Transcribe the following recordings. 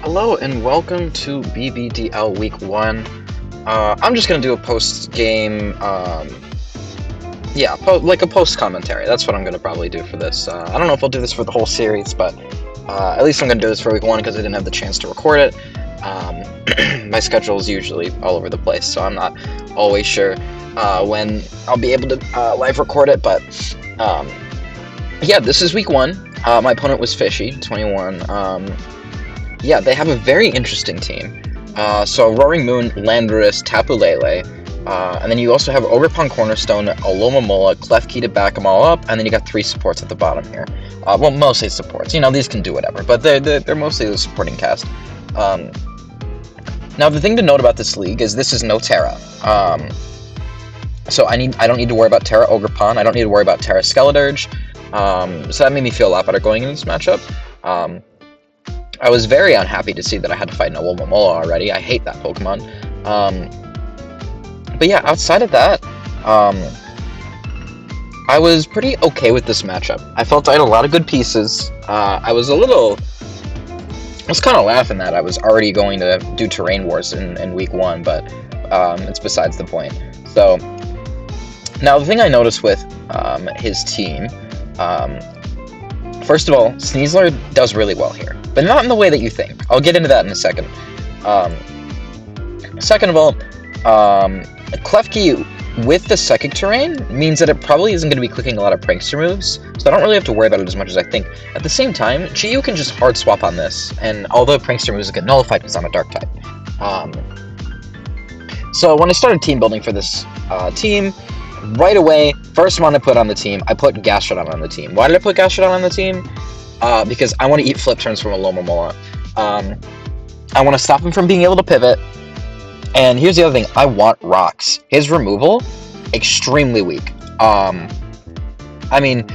Hello and welcome to Bbdl Week 1. I'm just gonna do a post-game, like a post-commentary. That's what I'm gonna probably do for this. I don't know if I'll do this for the whole series, but at least I'm gonna do this for Week 1 because I didn't have the chance to record it. My schedule is usually all over the place, so I'm not always sure when I'll be able to live record it, but yeah, this is Week 1. My opponent was Fishy, 21. Yeah, they have a very interesting team. So Roaring Moon, Landorus, Tapu Lele, and then you also have Ogerpon Cornerstone, Alomomola, Klefki to back them all up, and then you got 3 supports at the bottom here. Well, mostly supports. You know, these can do whatever, but they're mostly the supporting cast. Now, the thing to note about this league is this is no Terra. So I don't need to worry about Terra Ogerpon. I don't need to worry about Terra Skeledirge. So that made me feel a lot better going into this matchup. I was very unhappy to see that I had to fight an Alomomola already. I hate that Pokemon. But yeah, outside of that, I was pretty okay with this matchup. I felt I had a lot of good pieces. I was kind of laughing that I was already going to do Terrain Wars in Week 1, but it's besides the point. So, now the thing I noticed with his team, first of all, Sneasler does really well here, but not in the way that you think. I'll get into that in a second. Second of all, Klefki with the Psychic Terrain means that it probably isn't going to be clicking a lot of Prankster moves, so I don't really have to worry about it as much as I think. At the same time, Chi-Yu can just hard swap on this, and all the Prankster moves get nullified because I'm a Dark type. So when I started team building for this team, right away, first one I put on the team, I put Gastrodon on the team. Why did I put Gastrodon on the team? Because I want to eat flip turns from Alomomola. I want to stop him from being able to pivot. And here's the other thing, I want Rocks. His removal, extremely weak. I mean,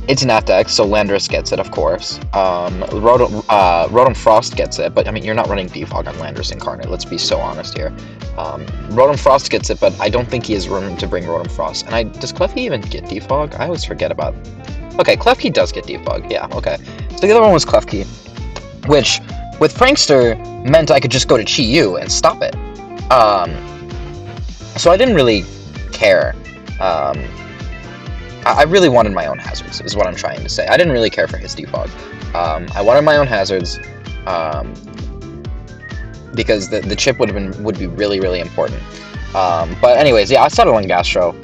it's an F-Dex, so Landorus gets it, of course. Rotom Frost gets it, but I mean, you're not running Defog on Landorus Incarnate, let's be so honest here. Rotom Frost gets it, but I don't think he has room to bring Rotom Frost. And does Klefki even get Defog? I always forget about... Okay, Klefki does get Defog, yeah, okay. So the other one was Klefki, which, with Prankster, meant I could just go to Chi-Yu and stop it. So I didn't really care. I really wanted my own hazards, is what I'm trying to say. I didn't really care for his Defog. I wanted my own hazards, because the chip would be really, really important. But anyways, yeah, I settled on Gastro.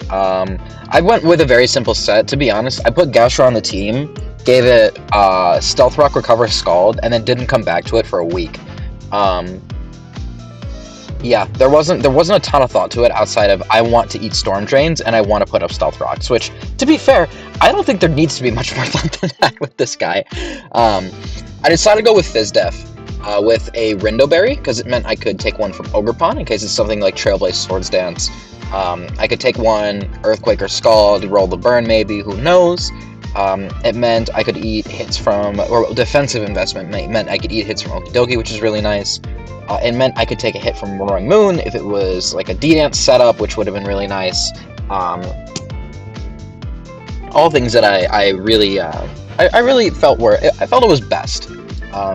I went with a very simple set, to be honest. I put Gastro on the team, gave it Stealth Rock, Recover, Scald, and then didn't come back to it for a week. Yeah, there wasn't a ton of thought to it outside of I want to eat Storm Drains and I want to put up Stealth Rocks, which, to be fair, I don't think there needs to be much more thought than that with this guy. I decided to go with Fizdef with a Rindo Berry, because it meant I could take one from Ogerpon in case it's something like Trailblaze Swords Dance. I could take one Earthquake or Scald, roll the burn maybe, who knows. It meant I could eat hits from, or defensive investment meant I could eat hits from Okidogi, which is really nice. It meant I could take a hit from Roaring Moon if it was like a D-Dance setup, which would have been really nice. All things that I really felt I felt it was best.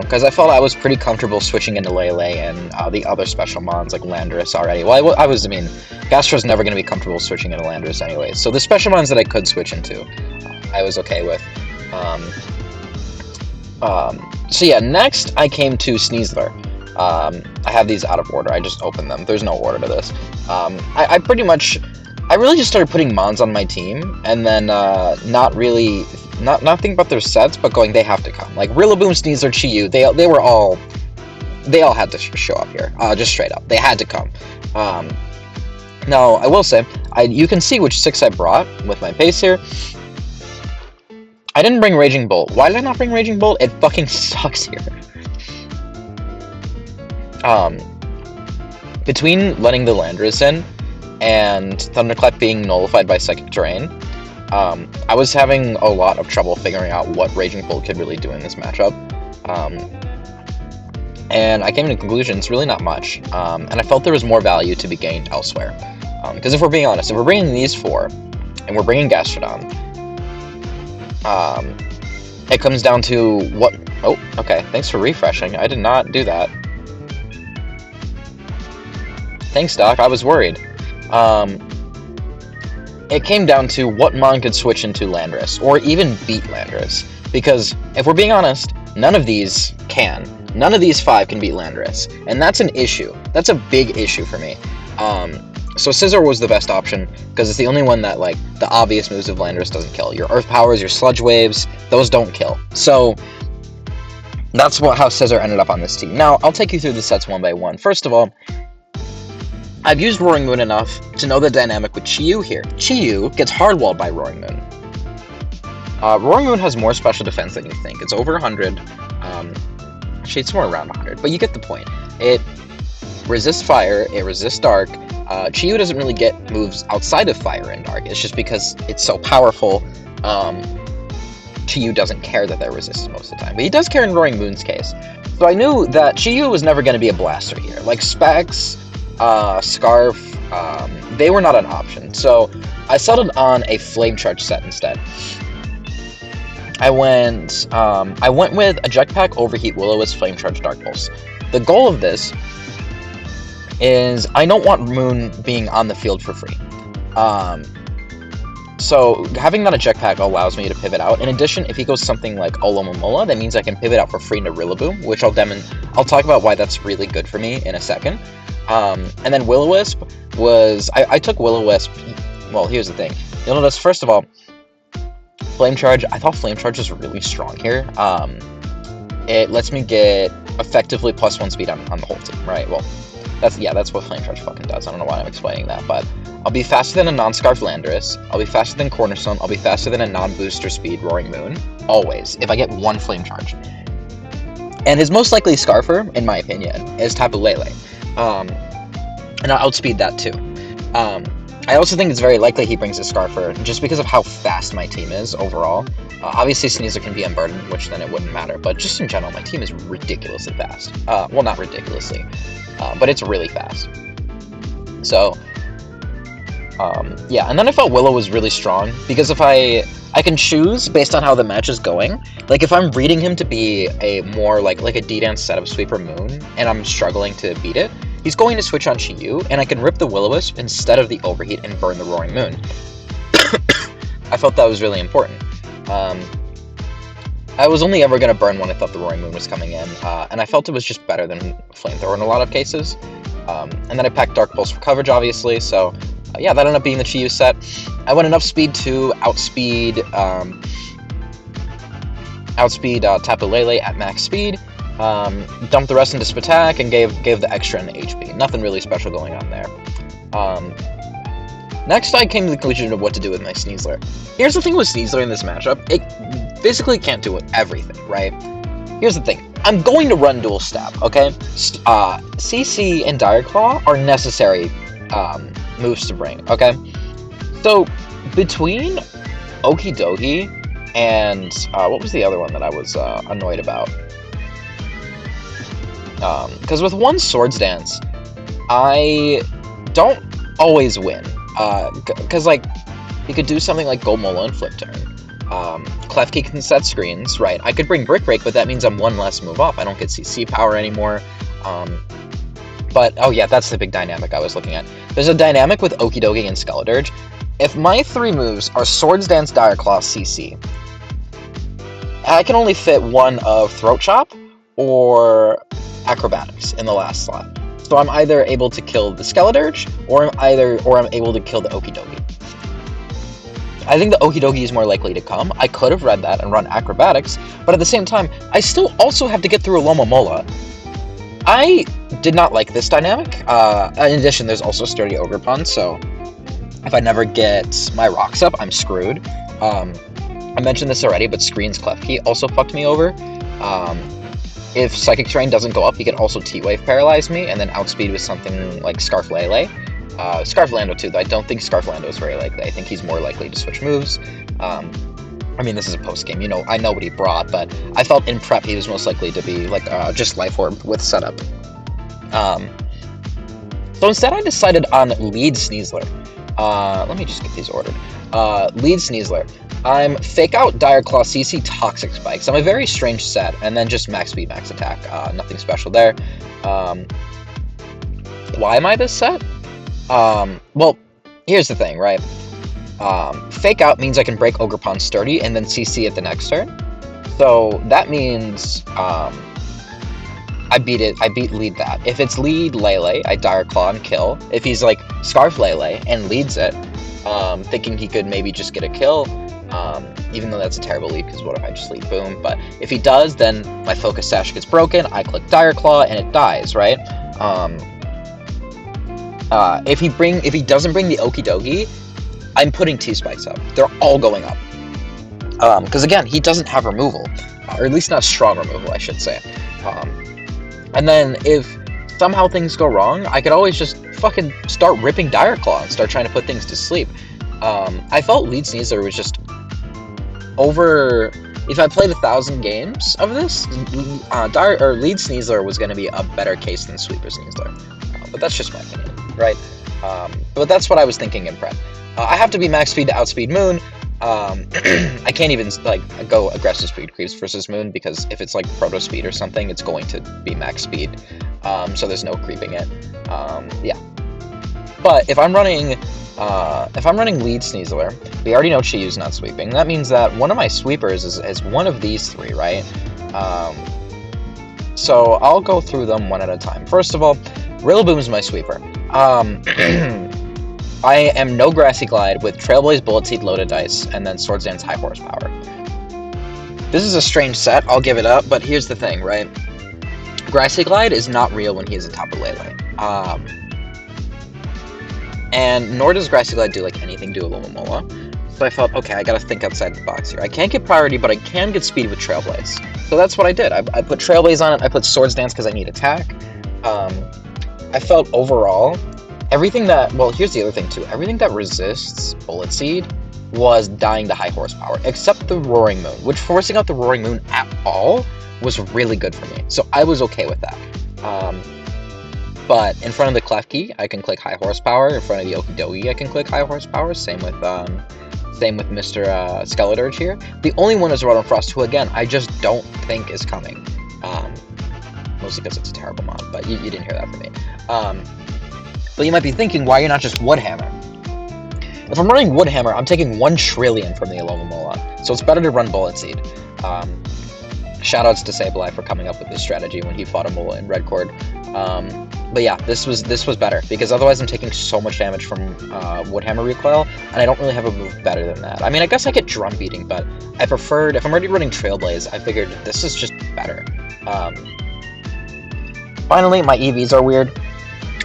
Because I felt I was pretty comfortable switching into Lele and the other special mons like Landorus already. Well, I mean, Gastro's never going to be comfortable switching into Landorus anyways. So the special mons that I could switch into, I was okay with. So yeah, next I came to Sneasler. I have these out of order. I just opened them. There's no order to this. I really just started putting mons on my team, and then not thinking about their sets, but going, they have to come. Like Rillaboom, Sneasler, Chi-Yu, they all had to show up here. Just straight up, they had to come. Now I will say, you can see which 6 I brought with my pace here. I didn't bring Raging Bolt. Why did I not bring Raging Bolt? It fucking sucks here. Between letting the Landorus in and Thunderclap being nullified by Psychic Terrain, I was having a lot of trouble figuring out what Raging Bolt could really do in this matchup. And I came to the conclusion it's really not much, and I felt there was more value to be gained elsewhere. Because if we're being honest, if we're bringing these 4, and we're bringing Gastrodon, it comes down to what Oh, okay. Thanks for refreshing. I did not do that. Thanks, Doc. I was worried. It came down to what mon could switch into Landorus, or even beat Landorus. Because, if we're being honest, none of these can. None of these 5 can beat Landorus. And that's an issue. That's a big issue for me. So Scissor was the best option, because it's the only one that, like, the obvious moves of Landorus doesn't kill. Your Earth Powers, your Sludge Waves, those don't kill. So, that's how Scissor ended up on this team. Now, I'll take you through the sets one by one. First of all, I've used Roaring Moon enough to know the dynamic with Chi-Yu here. Chi-Yu gets hardwalled by Roaring Moon. Roaring Moon has more special defense than you think. It's over 100. Actually, it's more around 100, but you get the point. It resists fire, it resists dark. Chi-Yu doesn't really get moves outside of fire and dark. It's just because it's so powerful, Chi-Yu doesn't care that they're resisted most of the time. But he does care in Roaring Moon's case. So I knew that Chi-Yu was never going to be a blaster here. Like Specs, Scarf, they were not an option. So I settled on a Flame Charge set instead. I went with a Jetpack, Overheat, Will-O-Wisp, Flame Charge, Dark Pulse. The goal of this is I don't want Moon being on the field for free. So having that a Jetpack allows me to pivot out. In addition, if he goes something like Olomomola, that means I can pivot out for free into Rillaboom, which I'll talk about why that's really good for me in a second. And then Will-O-Wisp was... I took Will-O-Wisp... Well, here's the thing. You'll notice, first of all, Flame Charge, I thought Flame Charge was really strong here. It lets me get effectively +1 speed on the whole team, right? Well, that's what Flame Charge fucking does. I don't know why I'm explaining that, but I'll be faster than a non-Scarf Landorus, I'll be faster than Cornerstone, I'll be faster than a non-booster speed Roaring Moon, always, if I get 1 Flame Charge. And his most likely Scarfer, in my opinion, is Tapu Lele. And I'll outspeed that too. I also think it's very likely he brings a Scarfer, just because of how fast my team is overall. Obviously Sneasler can be unburdened, which then it wouldn't matter, but just in general, my team is ridiculously fast. Well, not ridiculously, but it's really fast. So, yeah, and then I felt Willow was really strong, because if I can choose based on how the match is going. Like, if I'm reading him to be a more, like a D-Dance setup Sweeper Moon, and I'm struggling to beat it, he's going to switch on Chi-Yu, and I can rip the Will-O-Wisp instead of the Overheat and burn the Roaring Moon. I felt that was really important. I was only ever going to burn when I thought the Roaring Moon was coming in, and I felt it was just better than Flamethrower in a lot of cases. And then I packed Dark Pulse for coverage, obviously, so yeah, that ended up being the Chi-Yu set. I went enough speed to outspeed Tapu Lele at max speed, dumped the rest into Spatak, and gave the extra in the HP. Nothing really special going on there. Next, I came to the conclusion of what to do with my Sneasler. Here's the thing with Sneasler in this matchup, it physically can't do everything, right? Here's the thing, I'm going to run dual stab, okay? CC and Dire Claw are necessary moves to bring, okay? So, between Okie Dokie and, what was the other one that I was annoyed about? Because with one Swords Dance, I don't always win. Because, like, you could do something like Gold Mola and Flip Turn. Klefki can set screens, right? I could bring Brick Break, but that means I'm one less move off. I don't get CC power anymore. But, oh yeah, that's the big dynamic I was looking at. There's a dynamic with Okie Dokie and Skeledirge. If my 3 moves are Swords Dance, Dire Claw, CC, I can only fit one of Throat Chop or Acrobatics in the last slot. So I'm either able to kill the Skeledirge, or I'm able to kill the Okie Dokie. I think the Okie Dokie is more likely to come. I could have read that and run Acrobatics, but at the same time, I still also have to get through a Lomomola. I did not like this dynamic. In addition, there's also Sturdy Ogerpon, so if I never get my rocks up, I'm screwed. I mentioned this already, but Screen's Klefki also fucked me over. If Psychic Terrain doesn't go up, he can also T-Wave paralyze me, and then outspeed with something like Scarf Lele. Scarf Lando too, though I don't think Scarf Lando is very likely. I think he's more likely to switch moves. I mean, this is a post-game, you know, I know what he brought, but I felt in prep he was most likely to be, like, just Life Orb with setup. So instead I decided on Lead Sneasler. Let me just get these ordered. Lead Sneasler. I'm Fake Out, Dire Claw, CC, Toxic Spikes. I'm a very strange set, and then just max speed, max attack. Nothing special there. Why am I this set? Well, here's the thing, right? Fake Out means I can break Ogerpon Sturdy and then CC at the next turn. So that means I beat lead that. If it's lead Lele, I Dire Claw and kill. If he's like Scarf Lele and leads it, thinking he could maybe just get a kill, even though that's a terrible lead, because what if I just lead Boom? But if he does, then my Focus Sash gets broken, I click Dire Claw, and it dies, right? If he doesn't bring the Okie Dokie, I'm putting T-Spikes up. They're all going up. Because again, he doesn't have removal, or at least not strong removal, I should say. And then if somehow things go wrong, I could always just fucking start ripping Dire Claw and start trying to put things to sleep. I felt Lead Sneasler was just over. If I played 1,000 games of this, Lead Sneasler was going to be a better case than Sweeper Sneasler. But that's just my opinion, right? But that's what I was thinking in prep. I have to be max speed to outspeed Moon. I can't even like go aggressive speed creeps versus Moon, because if it's like proto speed or something, it's going to be max speed. So there's no creeping it. Yeah. But if I'm running Lead Sneasler, we already know Chiyu's not sweeping. That means that one of my sweepers is one of these three, right? So I'll go through them one at a time. First of all, Rillaboom is my sweeper. I am no Grassy Glide with Trailblaze, Bullet Seed, Loaded Dice, and then Swords Dance High Horsepower. This is a strange set, I'll give it up, but here's the thing, right? Grassy Glide is not real when he is atop of Lele. And nor does Grassy Glide do like anything to Alomomola. So I felt, okay, I gotta think outside the box here. I can't get priority, but I can get speed with Trailblaze. So that's what I did. I put Trailblaze on it, I put Swords Dance because I need attack. I felt overall, everything that, well, here's the other thing too. Everything that resists Bullet Seed was dying to high horsepower, except the Roaring Moon, which forcing out the Roaring Moon at all was really good for me. So I was okay with that. But in front of the Klefki, I can click high horsepower. In front of the Okie Dokie, I can click high horsepower. Same with Mr. Skeledirge here. The only one is Rotom Frost, who again, I just don't think is coming. Mostly because it's a terrible mod, but you didn't hear that from me. But you might be thinking, why you're not just Woodhammer? If I'm running Woodhammer, I'm taking 1 trillion from the Alomomola, so it's better to run Bullet Seed. Shoutouts to Sableye for coming up with this strategy when he fought a Mola in Red Cord. But yeah, this was better, because otherwise I'm taking so much damage from Woodhammer Recoil, and I don't really have a move better than that. I mean, I guess I get Drum Beating, but I preferred, if I'm already running Trailblaze, I figured this is just better. Finally, my EVs are weird.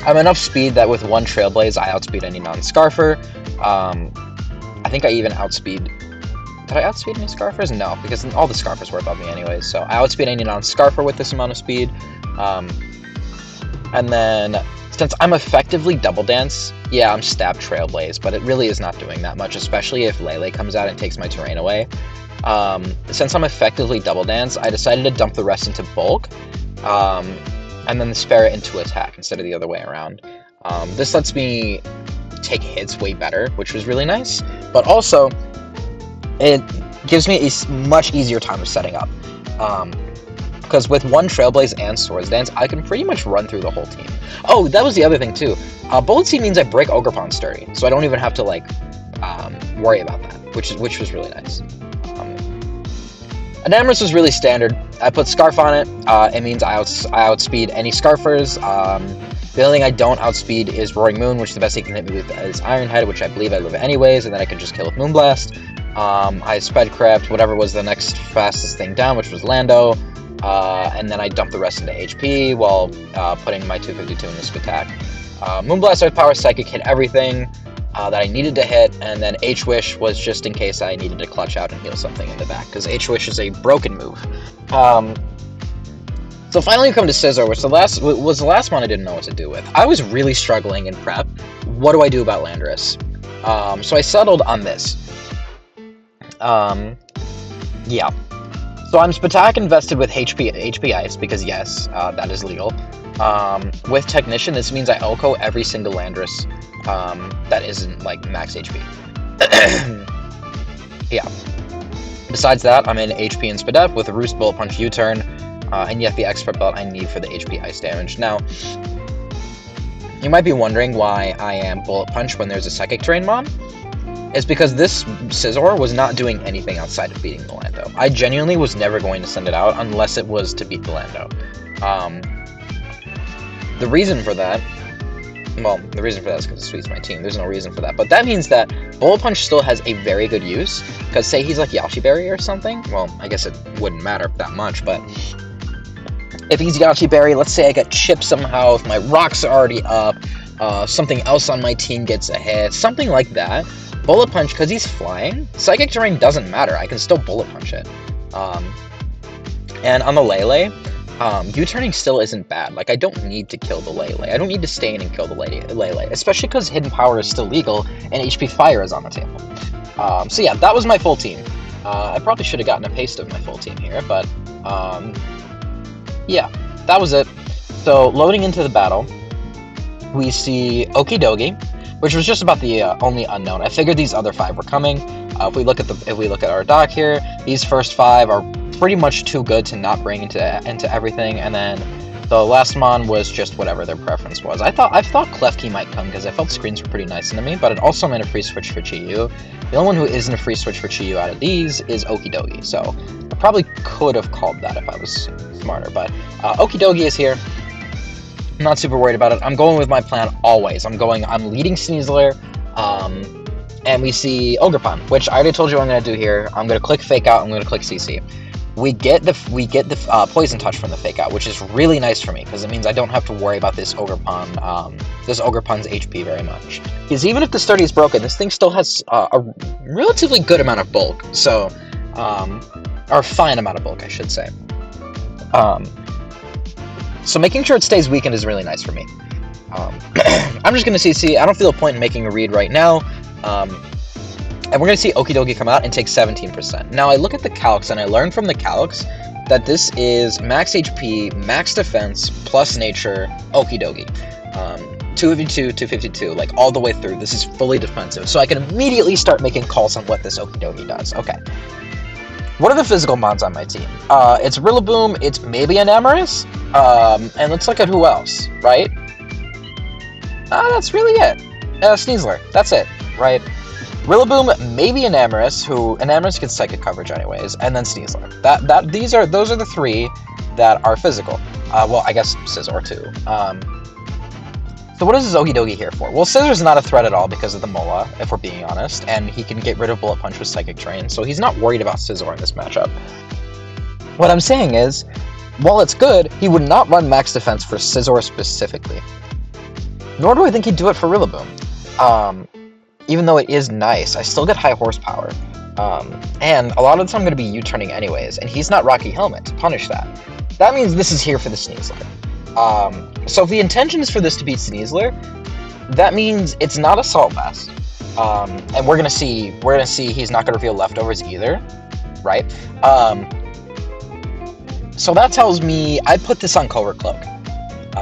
I'm enough speed that with 1 Trailblaze, I outspeed any non-Scarfer. I think I even outspeed... Did I outspeed any Scarfers? No, because all the Scarfers were above me anyways, so I outspeed any non-Scarfer with this amount of speed. And then, since I'm effectively Double Dance, yeah, I'm Stab Trailblaze, but it really is not doing that much, especially if Lele comes out and takes my terrain away. Since I'm effectively Double Dance, I decided to dump the rest into Bulk, and then spare it into attack instead of the other way around. This lets me take hits way better, which was really nice, but also it gives me a much easier time of setting up. Because with 1 Trailblaze and Swords Dance, I can pretty much run through the whole team. Oh, that was the other thing too. Bullet Seed means I break Ogerpon Sturdy, so I don't even have to like worry about that, which was really nice. Adamrus was really standard. I put Scarf on it. It means I outspeed any Scarfers. The only thing I don't outspeed is Roaring Moon, which the best he can hit me with is Iron Head, which I believe I live anyways, and then I can just kill with Moonblast. I sped crept whatever was the next fastest thing down, which was Lando, and then I dumped the rest into HP while putting my 252 in this attack. Moonblast Earth Power Psychic hit everything that I needed to hit, and then H-Wish was just in case I needed to clutch out and heal something in the back, because H-Wish is a broken move. So finally we come to Scizor, which was the last one I didn't know what to do with. I was really struggling in prep. What do I do about Landorus? So I settled on this. Yeah. So I'm Spatak invested with HP Ice, because yes, that is legal. With Technician, this means I OHKO every single Landorus that isn't like max HP. Yeah. Besides that, I'm in HP and Spadef with a Roost, Bullet Punch, U-Turn, and yet the expert belt I need for the HP ice damage. Now, you might be wondering why I am Bullet Punch when there's a Psychic Terrain mon. It's because this Scizor was not doing anything outside of beating the Lando. I genuinely was never going to send it out unless it was to beat the Lando. The reason for that, well, the reason for that is because it sweeps my team. There's no reason for that. But that means that Bullet Punch still has a very good use. Because say he's like Yashi Berry or something, well, I guess it wouldn't matter that much, but if he's Yashi Berry, let's say I get chipped somehow, if my rocks are already up, something else on my team gets a hit, something like that, Bullet Punch, because he's flying, Psychic Terrain doesn't matter, I can still Bullet Punch it. And on the Lele, U-turning still isn't bad. Like, I don't need to kill the Lele. I don't need to stay in and kill the Lele, especially because Hidden Power is still legal and HP Fire is on the table. So yeah, that was my full team. I probably should have gotten a paste of my full team here, but yeah, that was it. So loading into the battle, we see Okie Dokie, which was just about the only unknown. I figured these other 5 were coming. If we look at our doc here, these first 5 are pretty much too good to not bring into everything, and then the last mon was just whatever their preference was. I thought Klefki might come because I felt screens were pretty nice into me, but it also meant a free switch for Chi-Yu. The only one who isn't a free switch for Chi-Yu out of these is Okie Dokie, so I probably could have called that if I was smarter, but Okie Dokie is here. I'm not super worried about it. I'm going with my plan always. I'm leading Sneasler, and we see Ogerpon, which I already told you what I'm going to do here. I'm going to click Fake Out, I'm going to click CC. We get the Poison Touch from the Fake Out, which is really nice for me, because it means I don't have to worry about this Ogerpon, this Ogerpon's HP very much. Because even if the Sturdy is broken, this thing still has a relatively good amount of bulk, so, or fine amount of bulk, I should say. So making sure it stays weakened is really nice for me. I'm just going to CC. I don't feel a point in making a read right now. And we're going to see Okie Dokie come out and take 17%. Now, I look at the calcs, and I learned from the calcs that this is max HP, max defense, plus nature, Okie Dokie. 252, 252, like all the way through. This is fully defensive. So I can immediately start making calls on what this Okie Dokie does. Okay. What are the physical mons on my team? It's Rillaboom, it's maybe an Amorous, and let's look at who else, right? That's really it. Sneasler, that's it, right? Rillaboom, maybe an Amorous, who an Amorous gets psychic coverage anyways, and then Sneasler. Those are the 3 that are physical. Well, I guess Scizor too. So what is this Okie Dokie here for? Well, Scizor's not a threat at all because of the Mola, if we're being honest, and he can get rid of Bullet Punch with Psychic Terrain, so he's not worried about Scizor in this matchup. What I'm saying is, while it's good, he would not run max defense for Scizor specifically. Nor do I think he'd do it for Rillaboom. Even though it is nice, I still get high horsepower. And a lot of the time I'm going to be U-turning anyways, and he's not Rocky Helmet to punish that. That means this is here for the Sneasler. So if the intention is for this to beat Sneasler, that means it's not Assault Vest. And we're gonna see he's not gonna reveal leftovers either, right? So that tells me I put this on Covert Cloak.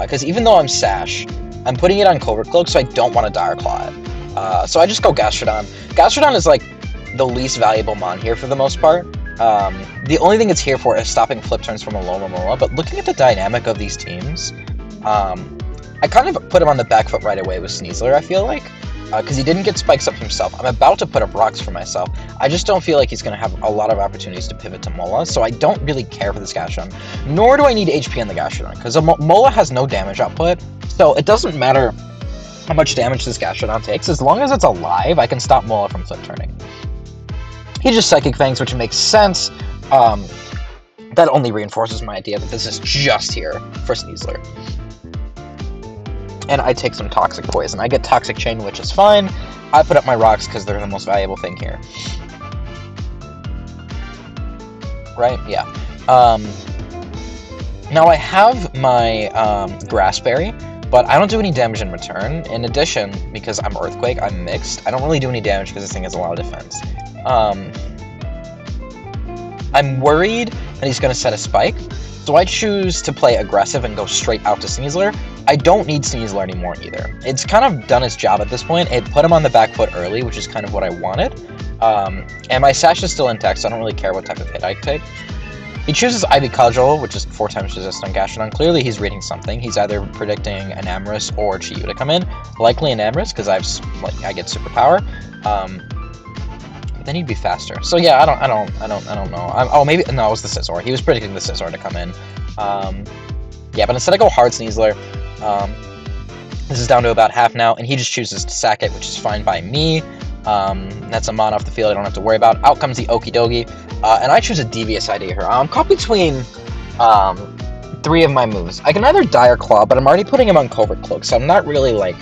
Because even though I'm Sash, I'm putting it on Covert Cloak, so I don't want to Dire Claw it. So I just go Gastrodon. Gastrodon is like the least valuable mon here for the most part. The only thing it's here for is stopping flip turns from a Alomomola, but looking at the dynamic of these teams, I kind of put him on the back foot right away with Sneasler, I feel like, because he didn't get spikes up himself. I'm about to put up rocks for myself. I just don't feel like he's going to have a lot of opportunities to pivot to Mola, so I don't really care for this Gastrodon, nor do I need HP on the Gastrodon, because Mola has no damage output, so it doesn't matter how much damage this Gastrodon takes. As long as it's alive, I can stop Mola from flip turning. He just Psychic Fangs, which makes sense. That only reinforces my idea that this is just here for Sneasler. And I take some Toxic Poison. I get Toxic Chain, which is fine. I put up my rocks because they're the most valuable thing here. Right? Yeah. Now I have my Grass Berry, but I don't do any damage in return. In addition, because I'm Earthquake, I'm mixed, I don't really do any damage because this thing has a lot of defense. I'm worried that he's going to set a spike, So I choose to play aggressive and go straight out to Sneasler. I don't need Sneasler anymore either. It's kind of done its job at this point. It put him on the back foot early, which is kind of what I wanted. And my sash is still intact, so I don't really care what type of hit I take. He chooses Ivy Cudgel, which is 4 times resist on Gastrodon. Clearly he's reading something. He's either predicting an Amorous or Chi-Yu to come in. Likely an Amorous, because I get superpower. But then he'd be faster. So yeah, I don't know. Oh, maybe no, it was the Scizor. He was predicting the Scizor to come in. Yeah, but instead I go hard Sneasler. This is down to about half now, and he just chooses to sack it, which is fine by me. That's a mon off the field I don't have to worry about. Out comes the Okidogi, and I choose a devious idea here. I'm caught between 3 of my moves. I can either Dire Claw, but I'm already putting him on Covert Cloak, so I'm not really like...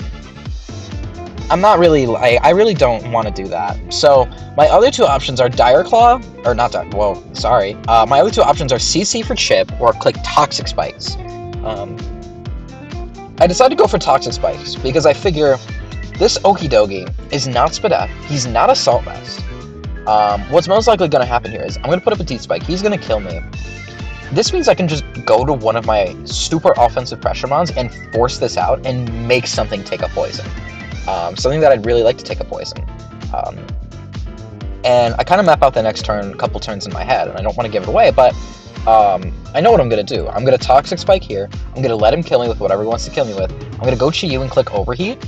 I really don't want to do that. So my other 2 options are Dire Claw, or not Dire, well, sorry. My other 2 options are CC for Chip or click Toxic Spikes. I decided to go for Toxic Spikes because I figure this Okidogi is not Spadef. He's not Assault Vest. What's most likely going to happen here is I'm going to put up a T-Spike. He's going to kill me. This means I can just go to one of my super offensive pressure mons and force this out and make something take a poison. Something that I'd really like to take a poison. And I kind of map out the next turn, couple turns in my head, and I don't want to give it away, but I know what I'm going to do. I'm going to Toxic Spike here. I'm going to let him kill me with whatever he wants to kill me with. I'm going to go Chi-Yu and click Overheat.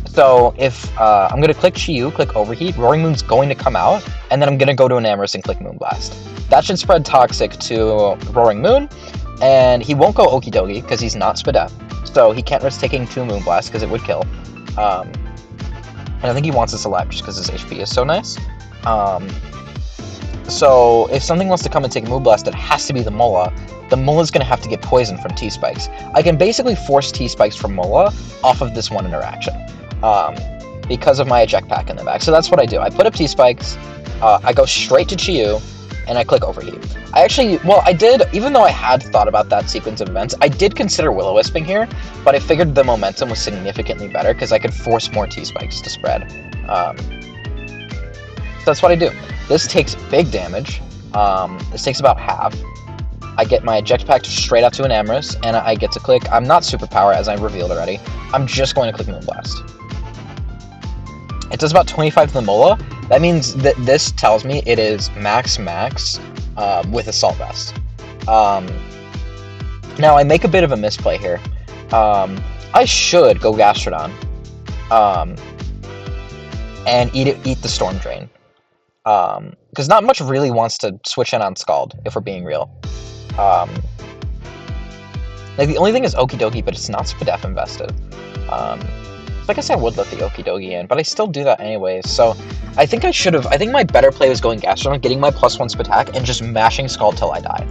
So if I'm going to click Chi-Yu, click Overheat, Roaring Moon's going to come out, and then I'm going to go to an Amorous and click Moonblast. That should spread Toxic to Roaring Moon, and he won't go Okidogi because he's not Spadef. So he can't risk taking 2 Moonblasts because it would kill. And I think he wants us alive just because his HP is so nice. So if something wants to come and take Moonblast, it has to be the Mola. The Mola's going to have to get poisoned from T-Spikes. I can basically force T-Spikes from Mola off of this one interaction. Because of my eject pack in the back. So that's what I do. I put up T-Spikes, I go straight to Chi-Yu, and I click Overheat. I did, even though I had thought about that sequence of events, I did consider Will-O-Wisping here, but I figured the momentum was significantly better because I could force more T-Spikes to spread. So that's what I do. This takes big damage. This takes about half. I get my eject pack straight out to an Amorous, and I get to click, I'm not Superpower as I revealed already, I'm just going to click Moonblast. It does about 25 to the Mola. That means that this tells me it is max with Assault Vest. Now I make a bit of a misplay here. I should go Gastrodon and eat the Storm Drain. Because not much really wants to switch in on Scald, if we're being real. Like the only thing is Okidogi, but it's not Spadef invested. So I guess I would let the Okidogi in, but I still do that anyways. So I think I should have. I think my better play was going Gastrodon, getting my +1 Spatak, and just mashing Scald till I die.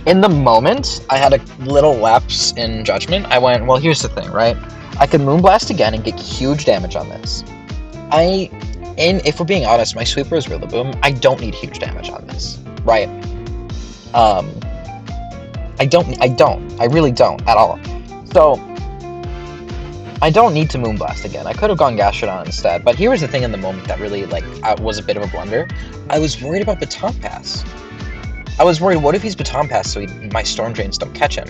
In the moment, I had a little lapse in judgment. I went, well, here's the thing, right? I could Moonblast again and get huge damage on this. If we're being honest, my sweeper is Rillaboom. I don't need huge damage on this, right? I really don't at all. So I don't need to Moonblast again. I could have gone Gastrodon instead, but here was the thing in the moment that really was a bit of a blunder. I was worried about Baton Pass. I was worried, what if he's Baton Pass so my Storm Drains don't catch him?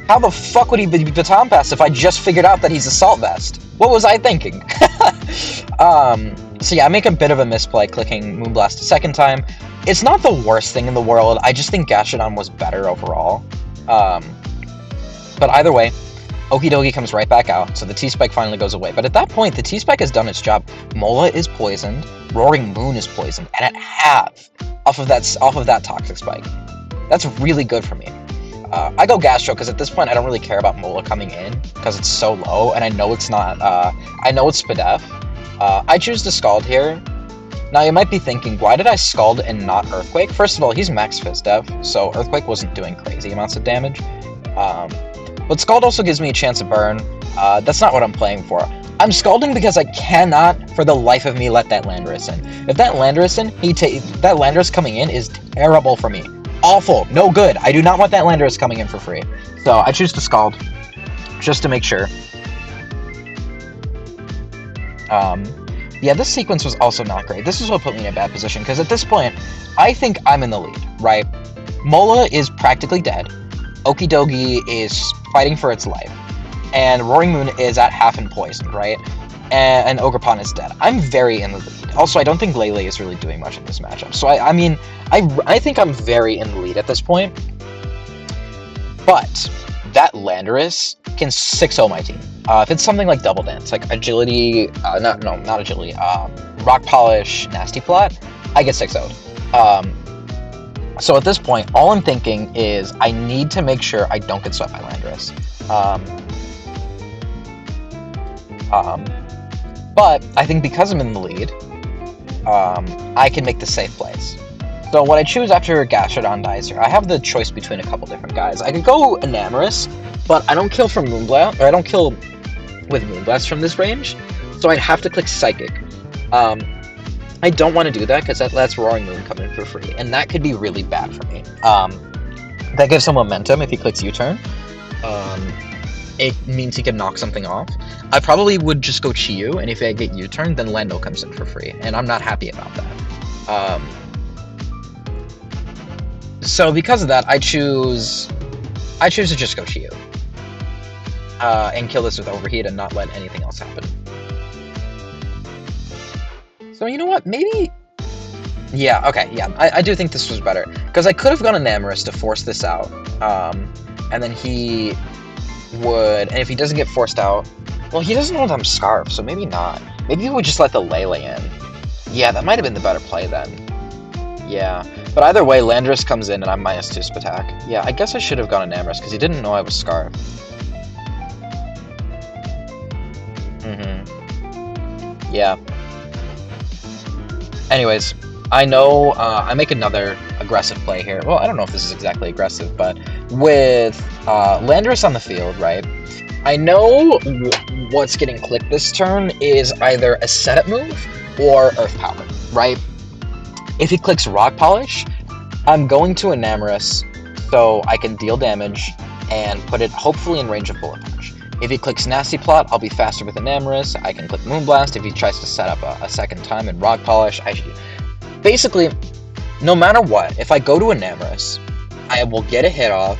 How the fuck would he be Baton Pass if I just figured out that he's Assault Vest? What was I thinking? So yeah, I make a bit of a misplay clicking Moonblast a second time. It's not the worst thing in the world. I just think Gastrodon was better overall. But either way, Okidogi comes right back out, so the T-Spike finally goes away. But at that point, the T-Spike has done its job. Mola is poisoned, Roaring Moon is poisoned, and at half off of that Toxic Spike. That's really good for me. I go Gastro because at this point I don't really care about Mola coming in because it's so low, and I know it's not. I know it's Spadef. I choose to Scald here. Now you might be thinking, why did I Scald and not Earthquake? First of all, he's max Fizz-Dev, so Earthquake wasn't doing crazy amounts of damage. But Scald also gives me a chance to burn. That's not what I'm playing for. I'm Scalding because I cannot, for the life of me, let that Landorus in. If that Landorus that Landorus coming in is terrible for me. Awful. No good. I do not want that Landorus coming in for free. So I choose to Scald, just to make sure. Yeah, this sequence was also not great. This is what put me in a bad position, because at this point, I think I'm in the lead, right? Mola is practically dead. Okidogi is fighting for its life. And Roaring Moon is at half and poisoned, right? And Ogerpon is dead. I'm very in the lead. Also, I don't think Lele is really doing much in this matchup. So, I mean, I think I'm very in the lead at this point. But that Landorus can 6-0 my team. If it's something like Double Dance, like Agility, not Agility, Rock Polish, Nasty Plot, I get 6-0'd. So at this point, all I'm thinking is I need to make sure I don't get swept by Landorus. But I think because I'm in the lead, I can make the safe plays. So what I choose after Gastrodon dies here, I have the choice between a couple different guys. I could go Enamorous, but I don't kill from Moonblast, or I don't kill with Moonblast from this range, so I'd have to click Psychic. I don't want to do that because that lets Roaring Moon come in for free, and that could be really bad for me. That gives him momentum if he clicks U-turn. It means he can knock something off. I probably would just go Chi-Yu, and if I get U-turn, then Lando comes in for free, and I'm not happy about that. So because of that, I choose to just go Chi-Yu. And kill this with Overheat and not let anything else happen. So you know what, maybe... Yeah, okay, yeah, I do think this was better. Because I could have gone Enamorous to force this out. And then he would... And if he doesn't get forced out... Well, he doesn't know that I'm Scarf, so maybe not. Maybe he would just let the Lele in. Yeah, that might have been the better play then. Yeah. But either way, Landorus comes in and I'm -2 Spatak. Yeah, I guess I should have gone Enamorous because he didn't know I was Scarf. Yeah. Anyways, I know I make another aggressive play here. Well, I don't know if this is exactly aggressive, but with Landorus on the field, right? I know what's getting clicked this turn is either a setup move or Earth Power, right? If he clicks Rock Polish, I'm going to Enamorous so I can deal damage and put it hopefully in range of Bullet Punch. If he clicks Nasty Plot, I'll be faster with Enamorous. I can click Moonblast if he tries to set up a second time in Rock Polish. Basically, no matter what, if I go to Enamorous, I will get a hit off,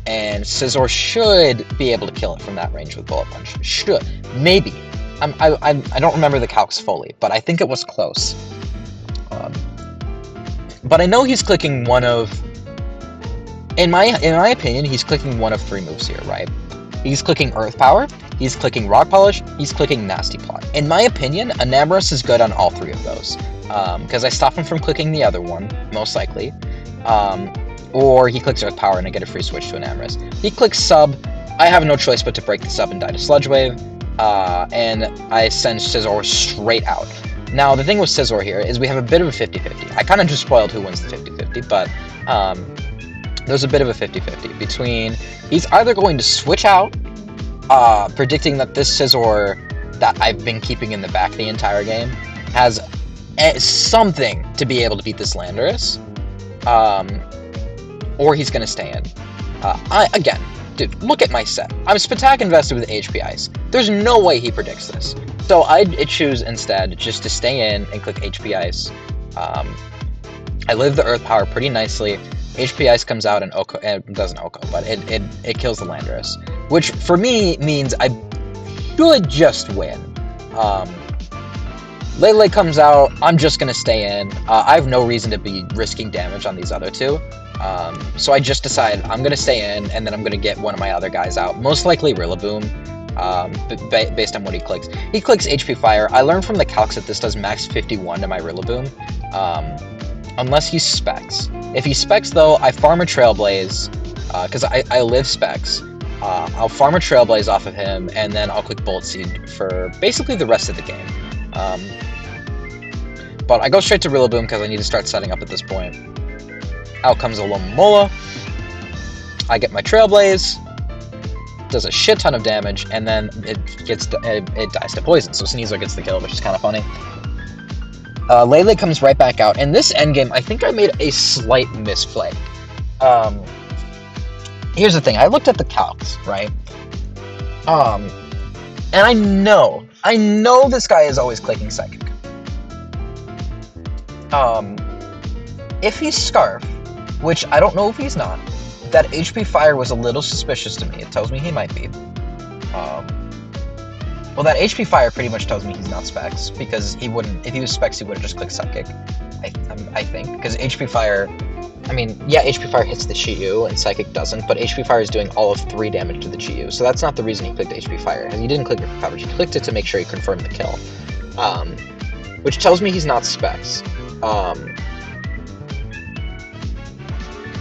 and Scizor should be able to kill it from that range with Bullet Punch. Should. Maybe. I don't remember the calcs fully, but I think it was close. But I know he's clicking one of... In my opinion, he's clicking one of 3 moves here, right? He's clicking Earth Power, he's clicking Rock Polish, he's clicking Nasty Plot. In my opinion, Enamorous is good on all 3 of those. Because I stop him from clicking the other one, most likely. Or he clicks Earth Power and I get a free switch to Enamorous. He clicks Sub, I have no choice but to break the Sub and die to Sludge Wave. And I send Scizor straight out. Now, the thing with Scizor here is we have a bit of a 50-50. I kind of just spoiled who wins the 50-50, but there's a bit of a 50-50 between... He's either going to switch out, predicting that this Scizor that I've been keeping in the back the entire game has something to be able to beat this Landorus, or he's going to stay in. Again, dude, look at my set. I'm Spatak invested with HP Ice. There's no way he predicts this. So I choose instead just to stay in and click HP Ice. I live the Earth Power pretty nicely. HP Ice comes out and doesn't Oko, but it kills the Landorus. Which, for me, means I should just win. Lele comes out, I'm just going to stay in. I have no reason to be risking damage on these other 2. So I just decide I'm going to stay in, and then I'm going to get one of my other guys out. Most likely Rillaboom, based on what he clicks. He clicks HP Fire. I learned from the calcs that this does max 51 to my Rillaboom. Unless he specs. If he specs, though, I farm a Trailblaze, because I live specs. I'll farm a Trailblaze off of him, and then I'll click Bolt Seed for basically the rest of the game. But I go straight to Rillaboom because I need to start setting up at this point. Out comes a Alomomola. I get my Trailblaze. Does a shit ton of damage, and then it dies to poison. So Sneasler gets the kill, which is kind of funny. Lele comes right back out, and this endgame, I think I made a slight misplay. Here's the thing, I looked at the calcs, right? And I know this guy is always clicking Psychic. If he's Scarf, which I don't know if he's not, that HP Fire was a little suspicious to me. It tells me he might be. Well, that HP Fire pretty much tells me he's not Specs, because he wouldn't, if he was Specs, he would have just clicked Psychic, I think, because HP Fire, I mean, yeah, HP Fire hits the Chi-Yu, and Psychic doesn't, but HP Fire is doing all of 3 damage to the Chi-Yu, so that's not the reason he clicked HP Fire, and he didn't click it for coverage, he clicked it to make sure he confirmed the kill, which tells me he's not Specs.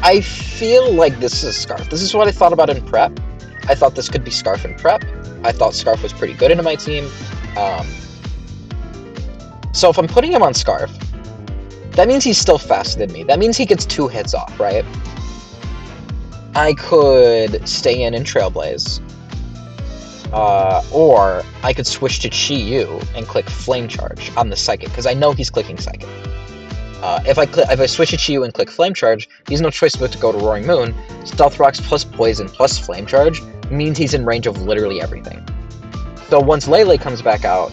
I feel like this is Scarf. This is what I thought about in prep. I thought this could be Scarf in prep. I thought Scarf was pretty good into my team. So if I'm putting him on Scarf, that means he's still faster than me. That means he gets 2 hits off, right? I could stay in Trailblaze. Or I could switch to Chi-Yu and click Flame Charge on the Psychic, because I know he's clicking Psychic. If I switch to Chi-Yu and click Flame Charge, he has no choice but to go to Roaring Moon. Stealth Rocks plus Poison plus Flame Charge means he's in range of literally everything. So once Lele comes back out,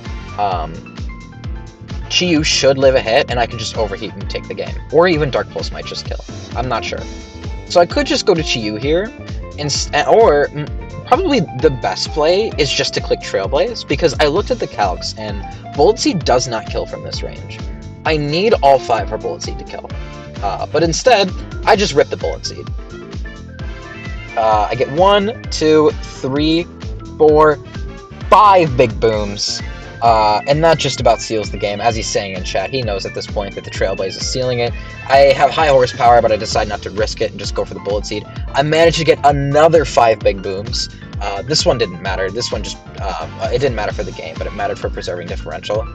Chi-Yu should live a hit, and I can just overheat and take the game. Or even Dark Pulse might just kill. I'm not sure. So I could just go to Chi-Yu here, or probably the best play is just to click Trailblaze, because I looked at the calcs, and Bullet Seed does not kill from this range. I need all 5 for Bullet Seed to kill. But instead, I just rip the Bullet Seed. I get 1, 2, 3, 4, 5 big booms. And that just about seals the game. As he's saying in chat, he knows at this point that the Trailblaze is sealing it. I have high horsepower, but I decide not to risk it and just go for the Bullet Seed. I managed to get another 5 big booms. This one didn't matter. This one just, it didn't matter for the game, but it mattered for preserving differential.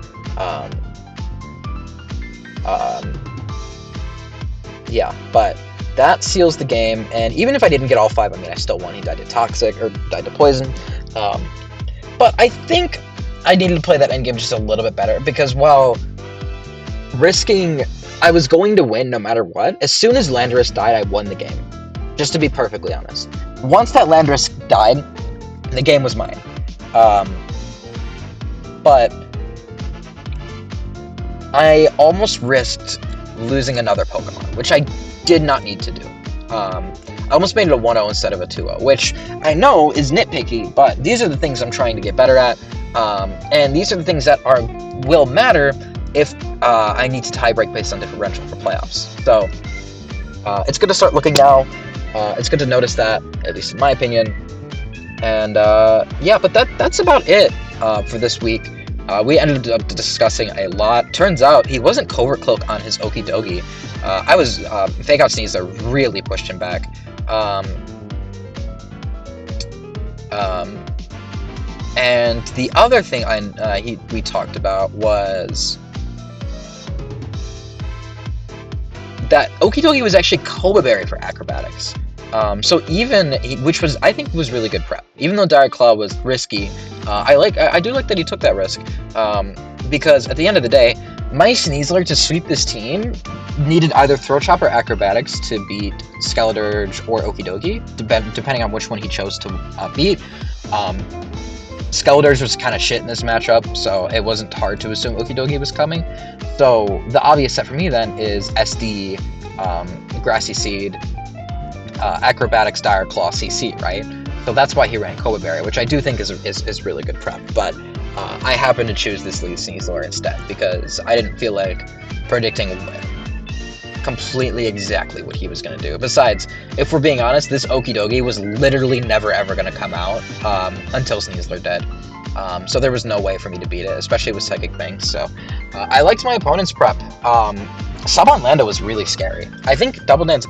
Yeah, but that seals the game, and even if I didn't get all 5, I mean, I still won. He died to Toxic, or died to Poison. But I think I needed to play that endgame just a little bit better, because while risking, I was going to win no matter what, as soon as Landorus died, I won the game. Just to be perfectly honest. Once that Landorus died, the game was mine. But I almost risked losing another Pokemon, which I did not need to do. I almost made it a 1-0 instead of a 2-0, which I know is nitpicky, but these are the things I'm trying to get better at, and these are the things that will matter if I need to tie break based on differential for playoffs. So it's good to start looking now. It's good to notice that, at least in my opinion. And yeah, but that's about it for this week. We ended up discussing a lot. Turns out he wasn't Covert Cloak on his Okie Dokie. Fake Out Sneeze really pushed him back. And the other thing we talked about was that Okie Dokie was actually Koba Berry for Acrobatics. So which was, I think, was really good prep. Even though Dire Claw was risky, I do like that he took that risk, because at the end of the day, my Sneasler to sweep this team needed either Throat Chop or Acrobatics to beat Skeledirge or Okie Dokie, depending on which one he chose to beat. Skeledirge was kind of shit in this matchup, so it wasn't hard to assume Okie Dokie was coming. So the obvious set for me then is SD, Grassy Seed, Acrobatics, Dire Claw, CC, right? So that's why he ran Koba Berry, which I do think is really good prep. But I happened to choose this lead Sneasler instead, because I didn't feel like predicting completely exactly what he was going to do. Besides, if we're being honest, this Okie Dokie was literally never ever going to come out until Sneasler did. So there was no way for me to beat it, especially with Psychic Banks. So I liked my opponent's prep. Sub on Lando was really scary. I think Double Dance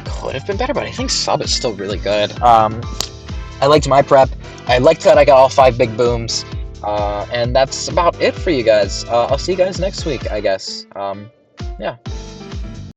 could have been better, but I think Sub is still really good. I liked my prep. I liked that I got all 5 big booms. And that's about it for you guys. I'll see you guys next week, I guess. Yeah.